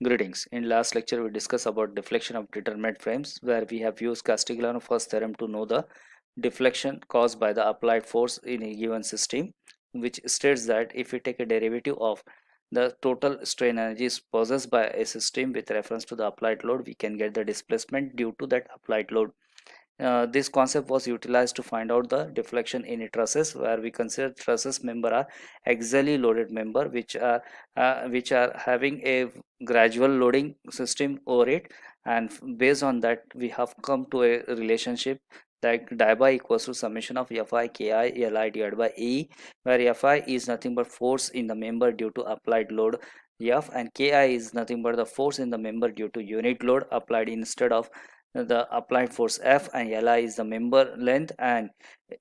Greetings. In last lecture, we discussed about deflection of determinate frames, where we have used Castigliano's first theorem to know the deflection caused by the applied force in a given system, which states that if we take a derivative of the total strain energies possessed by a system with reference to the applied load, we can get the displacement due to that applied load. This concept was utilized to find out the deflection in a trusses, where we consider trusses member are axially loaded member which are having a gradual loading system over it, and based on that we have come to a relationship like di by equals to summation of fi ki li divided by e, where fi is nothing but force in the member due to applied load f, and ki is nothing but the force in the member due to unit load applied instead of the applied force F, and Li is the member length, and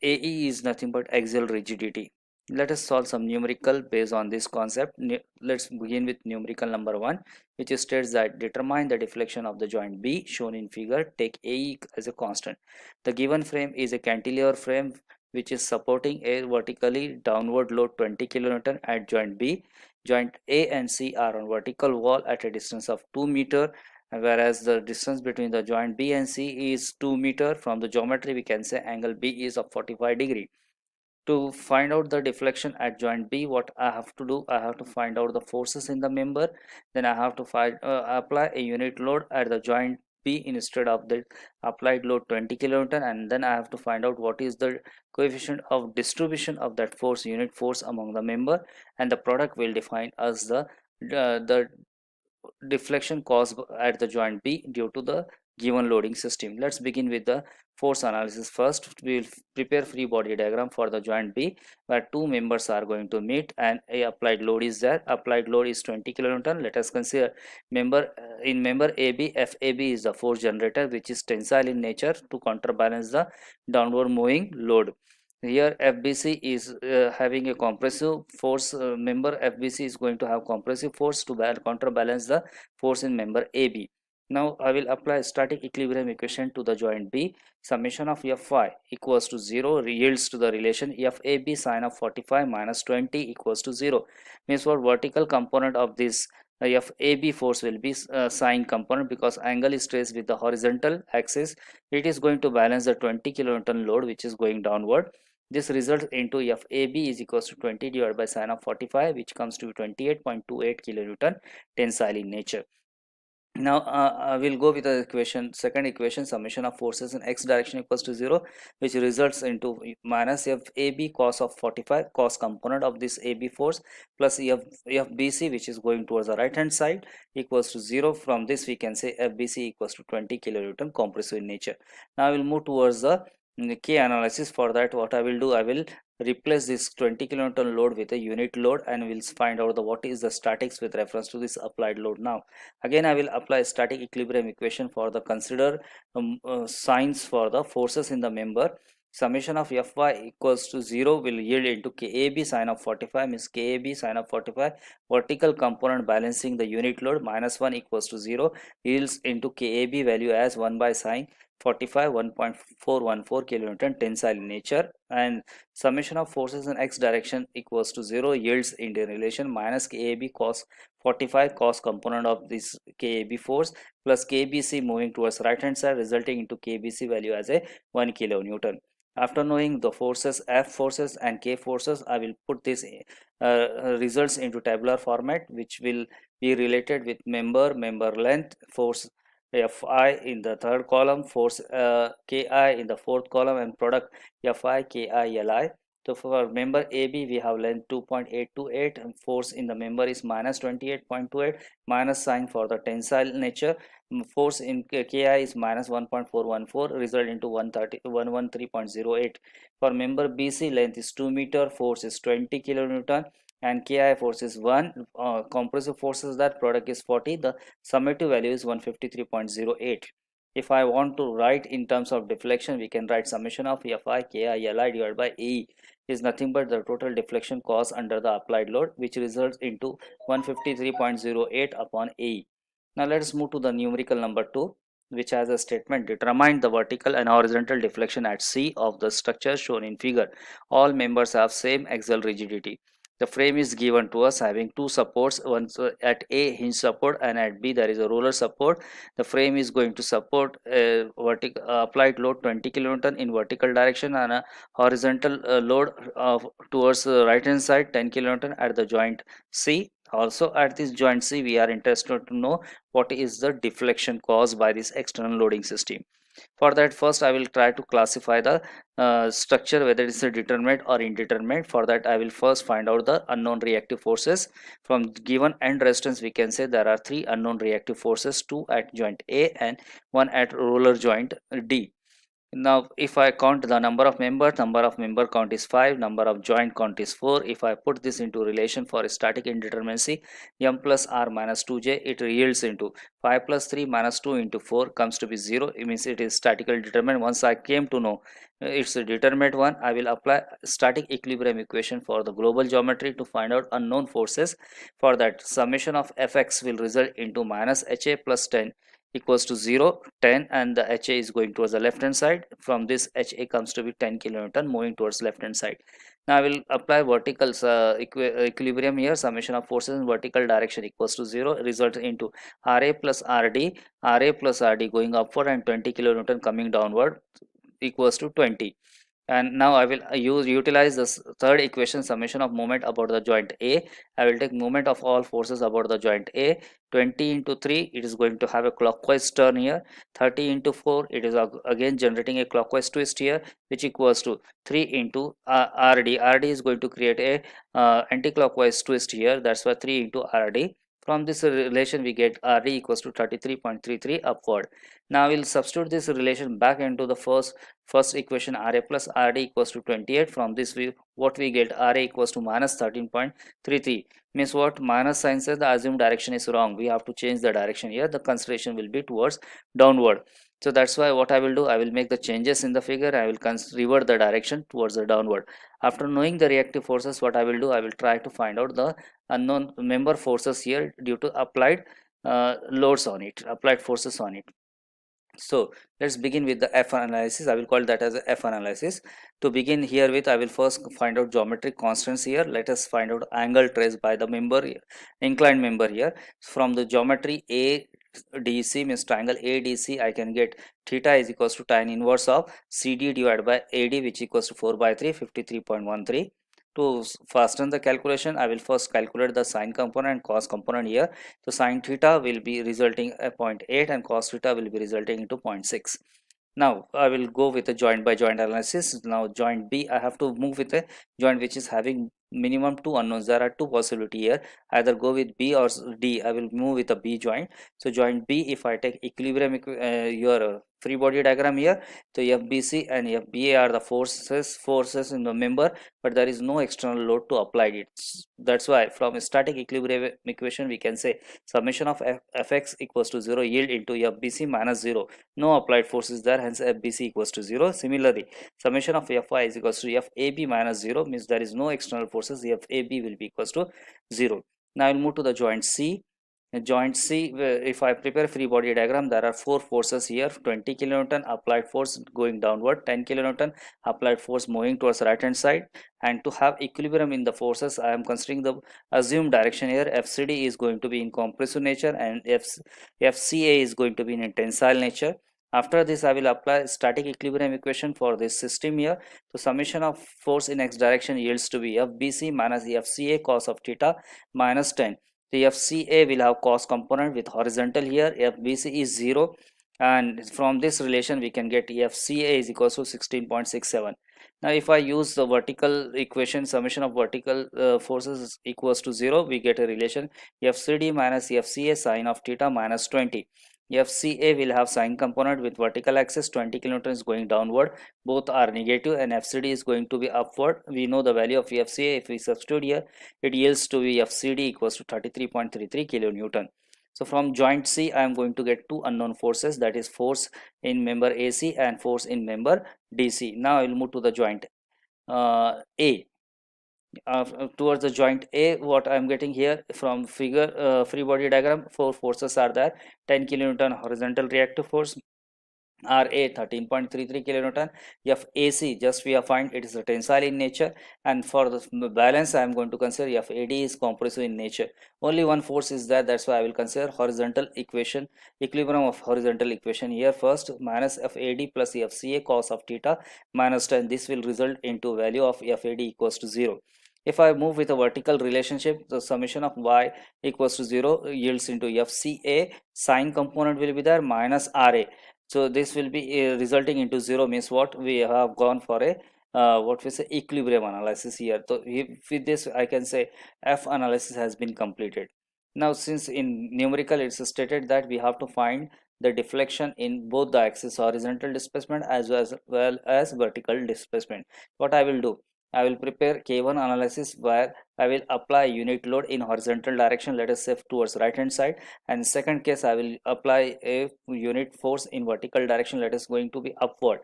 AE is nothing but axial rigidity. Let us solve some numerical based on this concept. Let's begin with numerical number 1, which states that determine the deflection of the joint B shown in figure. Take AE as a constant. The given frame is a cantilever frame which is supporting a vertically downward load 20 kN at joint B. Joint A and C are on vertical wall at a distance of 2 meter, whereas the distance between the joint B and C is 2 meter. From the geometry we can say angle B is of 45 degree. To find out the deflection at joint B, what I have to do, I have to find out the forces in the member, then I have to apply a unit load at the joint B instead of the applied load 20 kilonewton, and then I have to find out what is the coefficient of distribution of that force, unit force, among the member, and the product will define as the deflection caused at the joint B due to the given loading system. Let's begin with the force analysis. First, we will prepare free body diagram for the joint B, where two members are going to meet and a applied load is there. Applied load is 20 kilonewton. Let us consider in member AB. FAB is the force generator, which is tensile in nature to counterbalance the downward moving load. Here FBC is having a compressive force. Member FBC is going to have compressive force to counterbalance the force in member AB. Now I will apply static equilibrium equation to the joint B. Summation of Fi equals to 0 yields to the relation FAB sine of 45 minus 20 equals to 0. Means for vertical component of this FAB force will be sine component, because angle is traced with the horizontal axis. It is going to balance the 20 kilonewton load which is going downward. This results into FAB is equals to 20 divided by sine of 45, which comes to 28.28 kilonewton tensile in nature. Now I will go with the second equation, summation of forces in x direction equals to 0, which results into minus FAB cos of 45, cos component of this AB force, plus FBC, which is going towards the right hand side, equals to 0. From this we can say FBC equals to 20 kilonewton compressive in nature. Now I will move towards the K analysis. For that, what I will do, I will replace this 20 kilonewton load with a unit load, and we'll find out what is the statics with reference to this applied load. Now again I will apply static equilibrium equation for the consider signs for the forces in the member. Summation of Fy equals to 0 will yield into Kab sine of 45, means Kab sine of 45 vertical component balancing the unit load minus 1 equals to 0 yields into Kab value as 1 by sine 45, 1.414 kilonewton tensile in nature, and summation of forces in x direction equals to 0 yields into relation minus Kab cos 45 cos component of this Kab force plus KBC moving towards right hand side, resulting into KBC value as a 1 kilonewton. After knowing the forces, F forces and K forces, I will put this results into tabular format, which will be related with member length, force Fi in the third column, force Ki in the fourth column, and product Fi Ki Li. So for member AB we have length 2.828 and force in the member is minus 28.28, minus sign for the tensile nature. Force in Ki is minus 1.414, result into 113.08. For member BC, length is 2 meter, force is 20 kilonewton, and Ki force is 1. Compressive forces, that product is 40. The summative value is 153.08. If I want to write in terms of deflection, we can write summation of Fi Ki Li divided by E is nothing but the total deflection caused under the applied load, which results into 153.08 upon A. Now let us move to the numerical number 2, which has a statement: determine the vertical and horizontal deflection at C of the structure shown in figure. All members have same axial rigidity. The frame is given to us having two supports, one at A hinge support and at B there is a roller support. The frame is going to support a vertical applied load 20 kilonewton in vertical direction and a horizontal load towards the right hand side 10 kilonewton at the joint C. Also at this joint C we are interested to know what is the deflection caused by this external loading system. For that, first I will try to classify the structure whether it's a determinate or indeterminate. For that I will first find out the unknown reactive forces. From given end resistance we can say there are three unknown reactive forces, two at joint A and one at roller joint D. Now if I count the number of member count is 5, number of joint count is 4. If I put this into relation for static indeterminacy, m plus r minus 2j, it yields into 5 plus 3 minus 2 into 4 comes to be 0. It means it is statically determined. Once I came to know it's a determinate one, I will apply static equilibrium equation for the global geometry to find out unknown forces. For that, summation of fx will result into minus ha plus 10 equals to 0, 10, and the HA is going towards the left hand side. From this HA comes to be 10 kilonewton moving towards left hand side. Now I will apply vertical equilibrium here. Summation of forces in vertical direction equals to 0, result into RA plus RD going upward and 20 kilonewton coming downward equals to 20. And now I will utilize this third equation, summation of moment about the joint A. I will take moment of all forces about the joint A. 20 into 3, it is going to have a clockwise turn here. 30 into 4, it is again generating a clockwise twist here, which equals to 3 into RD. RD is going to create a anti-clockwise twist here. That's why 3 into RD. From this relation we get RD equals to 33.33 upward. Now we'll substitute this relation back into the first equation, RA plus RD equals to 28. From this what we get, RA equals to minus 13.33. Means what? Minus sign says the assumed direction is wrong. We have to change the direction here. The consideration will be towards downward. So that's why what I will do, I will make the changes in the figure. I will revert the direction towards the downward. After knowing the reactive forces, what I will do, I will try to find out the unknown member forces here due to applied loads on it, applied forces on it. So let's begin with the F analysis. I will call that as a F analysis. To begin here with, I will first find out geometric constants here. Let us find out angle traced by the member, inclined member here. From the geometry ADC means triangle ADC, I can get theta is equals to tan inverse of CD divided by AD, which equals to 4 by 3, 53.13. To fasten the calculation, I will first calculate the sine component and cos component here. So sine theta will be resulting at 0.8 and cos theta will be resulting into 0.6. Now I will go with a joint by joint analysis. Now joint B, I have to move with a joint which is having minimum two unknowns. There are two possibilities here, either go with B or D. I will move with a B joint. So joint B, if I take equilibrium your free body diagram here, so FBC and FBA are the forces in the member, but there is no external load to apply it. That's why from a static equilibrium equation we can say summation of Fx equals to 0 yield into FBC minus 0. No applied forces there, hence FBC equals to 0. Similarly, summation of Fy is equals to Fab minus 0 means there is no external forces. Fab will be equals to 0. Now I will move to the joint C. Joint C, if I prepare free body diagram, there are four forces here. 20 kilonewton applied force going downward, 10 kilonewton applied force moving towards right hand side. And to have equilibrium in the forces, I am considering the assumed direction here. FCD is going to be in compressive nature and FCA is going to be in tensile nature. After this, I will apply static equilibrium equation for this system here. So summation of force in x direction yields to be FBC minus FCA cos of theta minus 10. The FCA will have cos component with horizontal here. FBC is 0, and from this relation we can get FCA is equals to 16.67. Now if I use the vertical equation, summation of vertical forces equals to 0, we get a relation FCD minus FCA sine of theta minus 20. FCA will have sine component with vertical axis, 20 kilonewtons going downward, both are negative, and FCD is going to be upward. We know the value of FCA. If we substitute here, it yields to be FCD equals to 33.33 kilonewton. So from joint C, I am going to get two unknown forces, that is force in member AC and force in member DC. Now I will move to the joint A. Towards the joint A, what I am getting here from figure free body diagram, four forces are there. 10 kilonewton horizontal reactive force, RA 13.33 kilonewton. FAC just we have find it is a tensile in nature, and for the balance I am going to consider FAD is compressive in nature. Only one force is there, that's why I will consider horizontal equation, equilibrium of horizontal equation here first. Minus FAD plus FCA cos of theta minus 10, this will result into value of FAD equals to 0. If I move with a vertical relationship, the summation of y equals to 0 yields into FCA, sine component will be there minus RA. So this will be resulting into 0, means what we have gone for a what we say equilibrium analysis here. So with this I can say F analysis has been completed. Now since in numerical it's stated that we have to find the deflection in both the axis, horizontal displacement well as vertical displacement, what I will do, I will prepare K1 analysis where I will apply unit load in horizontal direction, let us say towards right hand side, and second case I will apply a unit force in vertical direction, let us going to be upward.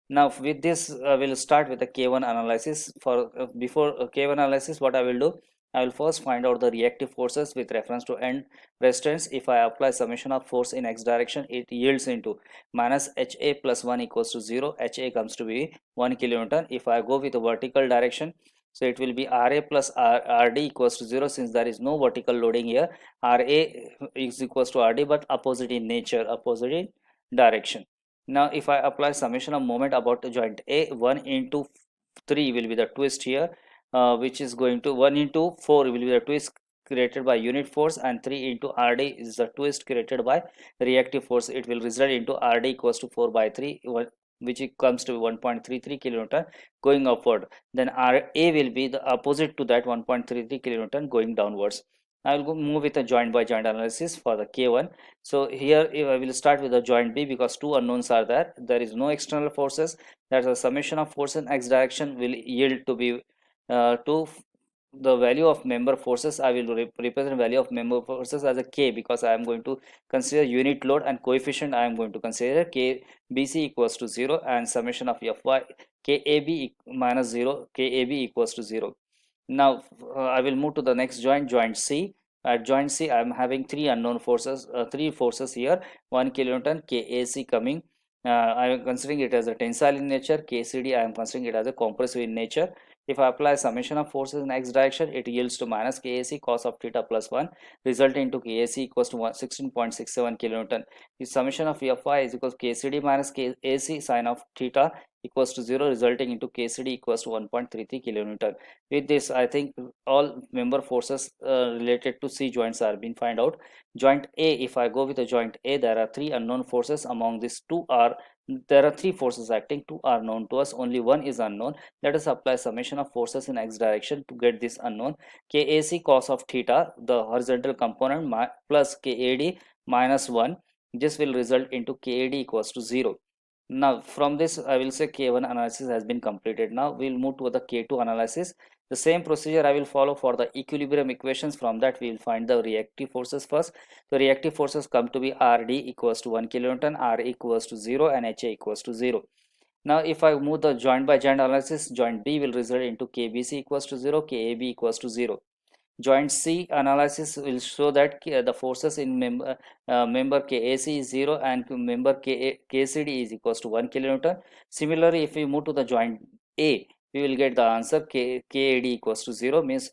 Now with this I will start with the K1 analysis. For before K1 analysis, what I will do, I will first find out the reactive forces with reference to end resistance. If I apply summation of force in x direction, it yields into minus HA plus 1 equals to 0. HA comes to be 1 kilonewton. If I go with the vertical direction, so it will be RA plus RD equals to 0. Since there is no vertical loading here, RA is equals to RD, but opposite in nature, opposite in direction. Now if I apply summation of moment about the joint A, 1 into 3 will be the twist here, which is going to 1 into 4 will be the twist created by unit force, and 3 into RD is the twist created by reactive force. It will result into RD equals to 4 by 3, which comes to 1.33 kilonewton going upward. Then RA will be the opposite to that 1.33 kilonewton going downwards. I will go move with a joint by joint analysis for the K1. So here I will start with the joint B because two unknowns are there. There is no external forces. That's a summation of force in x direction will yield to be to the value of member forces. I will represent value of member forces as a K because I am going to consider unit load, and coefficient I am going to consider KBC equals to 0, and summation of Fy KAB minus 0, KAB equals to 0. Now I will move to the next joint, joint C. At joint C I am having three unknown forces, three forces here. 1 kilonewton KAC coming, I am considering it as a tensile in nature. KCD I am considering it as a compressive in nature. If I apply summation of forces in x direction, it yields to minus KAC cos of theta plus 1, resulting into KAC equals to 16.67 kilonewton. The summation of Fy is equals to KCD minus KAC sine of theta equals to 0, resulting into KCD equals to 1.33 kilonewton. With this I think all member forces related to C joints are being find out. Joint A, if I go with the joint A, there are three unknown forces. Among these two are, there are three forces acting, two are known to us, only one is unknown. Let us apply summation of forces in x direction to get this unknown. KAC cos of theta, the horizontal component, plus KAD minus 1, this will result into KAD equals to 0. Now from this I will say K1 analysis has been completed. Now we will move to the K2 analysis. The same procedure I will follow for the equilibrium equations. From that we will find the reactive forces first. The reactive forces come to be RD equals to 1 kilonewton, R equals to 0, and HA equals to 0. Now if I move the joint by joint analysis, joint B will result into KBC equals to 0, KAB equals to 0. Joint C analysis will show that the forces in member KAC is 0 and member KCD is equals to 1 kilonewton. Similarly, if we move to the joint A, we will get the answer KAD equals to 0, means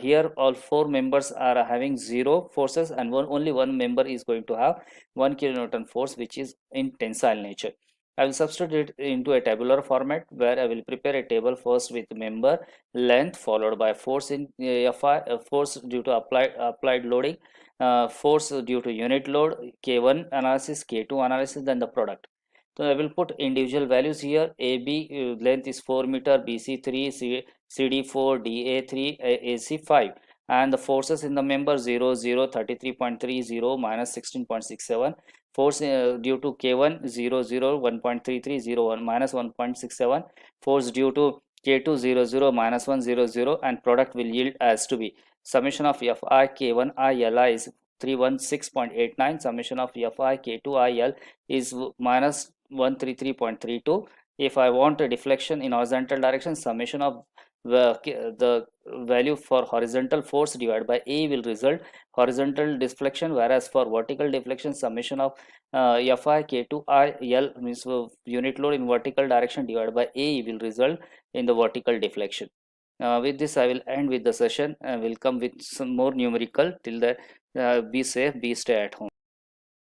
here all four members are having 0 forces, and only one member is going to have 1 kilonewton force, which is in tensile nature. I will substitute it into a tabular format where I will prepare a table first with member length followed by force in Fi, force due to applied loading, force due to unit load, K1 analysis, K2 analysis, then the product. So I will put individual values here. AB length is 4 meter, BC 3, CD 4, DA 3, AC 5, and the forces in the member 0, 0, 33.30 minus 16.67. Force due to K1 0, 0, 1.33, 0, 1 minus 1.67. Force due to K2 0, 0 minus 1, 0, 0, and product will yield as to be summation of Fi K1 I Li is 316.89. Summation of Fi K2 IL is minus 133.32. If I want a deflection in horizontal direction, summation of the value for horizontal force divided by A will result horizontal deflection, whereas for vertical deflection summation of Fi K2 R L means unit load in vertical direction divided by A will result in the vertical deflection. With this I will end with the session and will come with some more numerical. Till that, be safe, be stay at home.